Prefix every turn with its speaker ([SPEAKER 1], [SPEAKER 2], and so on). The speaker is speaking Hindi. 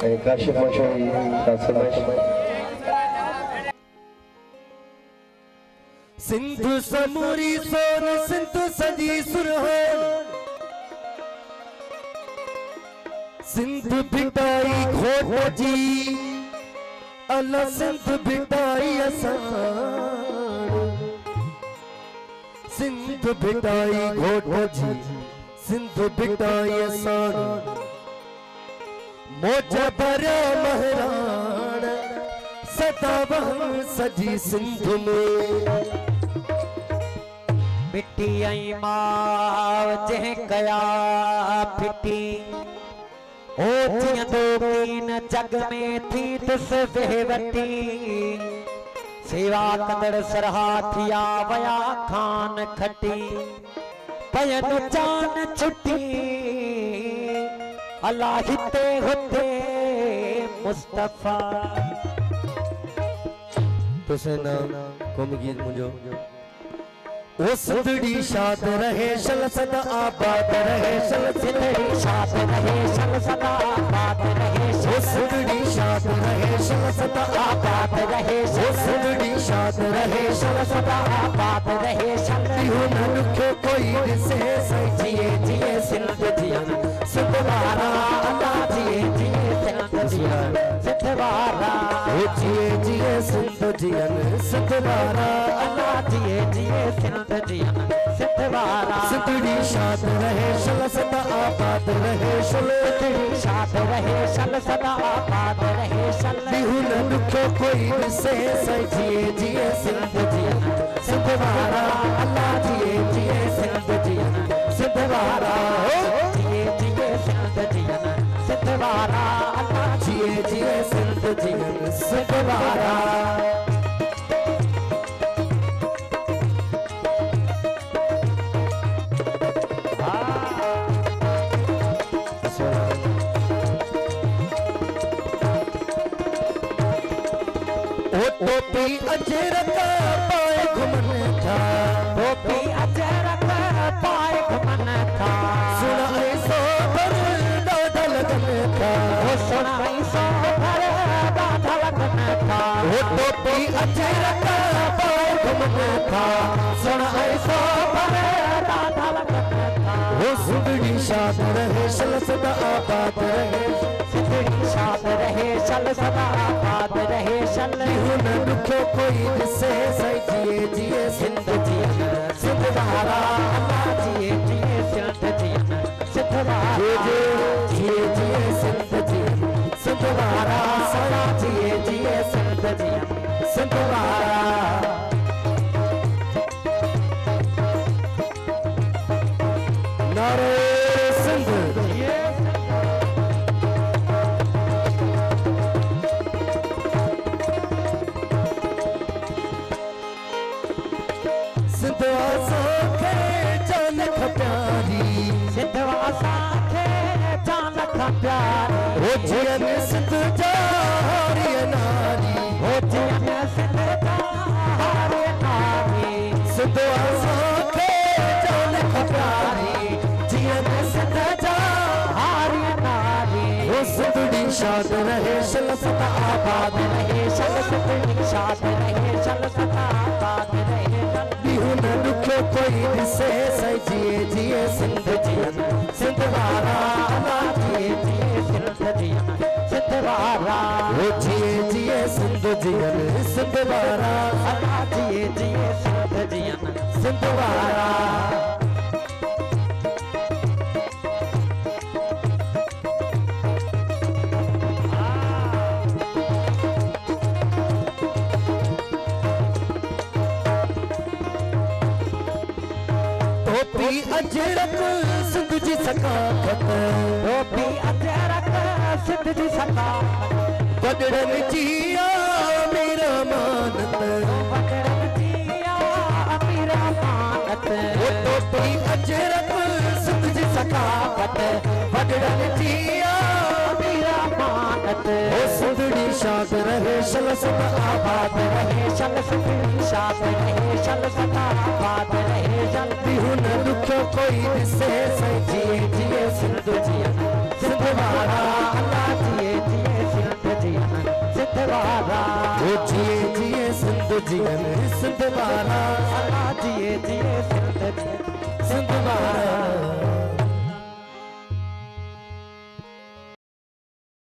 [SPEAKER 1] काशिफ मशहूरी कासमश
[SPEAKER 2] सिंधु समूरी सोन सिंधु सजी सुरहोन सिंधु बिटाई घोट जी अला सिंधु बिटाई असान सिंधु बिटाई घोट जी सिंधु बिटाई असान मोजा भरा महरान सदा वहन सजी सिंधु में
[SPEAKER 3] मिट्टी आई माव जह कया फिटी ओ थिया दो कीन जग में थी तुस वेहवटी सेवा कंदड़ सरहा थिया वया खान खटी पयन जान छुटी अल्लाह हिते हुते मुस्तफा
[SPEAKER 2] तुसे नाम कौम गीत मुझो ओ सुदड़ी शाद रहे शल सदा आबाद रहे शल
[SPEAKER 3] सिंधड़ी शाद रहे शल सदा आबाद रहे
[SPEAKER 2] ओ सुदड़ी शाद रहे शल सदा
[SPEAKER 3] आबाद रहे
[SPEAKER 2] ओ सुदड़ी शाद रहे शल
[SPEAKER 3] सदा आबाद रहे शल
[SPEAKER 2] बिहु न दुखे कोई दिसे सही
[SPEAKER 3] जिए जिए सिंध जियन सिंधवारा अल्लाह जिए जिए सिंध जियन सिंधवारा
[SPEAKER 2] ओ जिए जिए सिंध जियन सिंधवारा
[SPEAKER 3] अल्लाह जिए जिए सिंध जियन सिंधवारा
[SPEAKER 2] सुदड़ी शाद रहे शल सदा आबाद रहे शल
[SPEAKER 3] सिंधड़ी शाद रहे शल सदा आबाद रहे शल
[SPEAKER 2] बिहु न दुखे कोई दिसे सही जिए जिए सिंध जियन
[SPEAKER 3] सिंधवारा अल्लाह जिए जिए सिंध जियन सिंधवारा जिए जिए सिंध जियन सिंधवारा अल्लाह
[SPEAKER 2] जिए जिए सिंध जियन सिंधवारा टोपी अजर का पाए घुमन था
[SPEAKER 3] टोपी अजर का पाए घुमन था
[SPEAKER 2] सुनाई सो भर दादा लगन था
[SPEAKER 3] वो सुनाई सो भर दादा लगन था
[SPEAKER 2] वो टोपी अजर का पाए घुमन था सुनाई सो
[SPEAKER 3] भर दादा लगन था
[SPEAKER 2] वो सुदड़ी शाद रहे शल सदा आबाद रहे
[SPEAKER 3] सिंधड़ी शाद रहे शल सदा आबाद रहे शल
[SPEAKER 2] बिहु न दुखे कोई दिसे सही जिए जिए
[SPEAKER 3] सिंध जियन सिंधवारा अल्लाह जिए जिए सिंध जियन सिंधवारा
[SPEAKER 2] जिए जिए सिंध जियन
[SPEAKER 3] सिंधवारा सदा जिए जिए सिंध जियन सिंधवारा
[SPEAKER 2] नारे सिंध सिंधवासा खे जान खप्यारी
[SPEAKER 3] सिंधवासा खे जान खप्यारी
[SPEAKER 2] ओ जियन सिंध जारी नारी
[SPEAKER 3] ओ जियन सिंध जारी नारी
[SPEAKER 2] सिंधवासा खे जान खप्यारी जियन सिंध
[SPEAKER 3] जारी नारी
[SPEAKER 2] ओ सुदड़ी शाद रहे शल सदा आबाद
[SPEAKER 3] रहे शल सिंधड़ी शाद रहे शल सदा आबाद रहे
[SPEAKER 2] बिहु न दुखे कोई दिसे सही जिए जिए सिंध जियन
[SPEAKER 3] सिंधवारा अल्लाह जिए जिए सिंध जियन सिंधवारा
[SPEAKER 2] ओ जिए जिए सिंध जियन सिंधवारा
[SPEAKER 3] अल्लाह जिए जिए सिंध जियन
[SPEAKER 2] सिंधवारा टोपी अजरक सिंध जी सकाफत
[SPEAKER 3] टोपी अजरक सिंध जी सकाफत
[SPEAKER 2] बदड़न जिया मेरा मानत
[SPEAKER 3] बदड़न जिया मेरा मानत
[SPEAKER 2] वो टोपी अजरक सिंध जी सकाफत बदड़न जिया
[SPEAKER 3] मेरा मानत
[SPEAKER 2] ओ सुदड़ी शाद रहे शल सदा आबाद
[SPEAKER 3] रहे शल सिंधड़ी शाद रहे शल सदा आबाद रहे शल
[SPEAKER 2] बिहु न दुखे कोई दिसे सही जिए जिए सिंध जियन
[SPEAKER 3] सिंधवारा अल्लाह जिए जिए वारा
[SPEAKER 2] ओ जिए जिए सिंध जियन सिंध वारा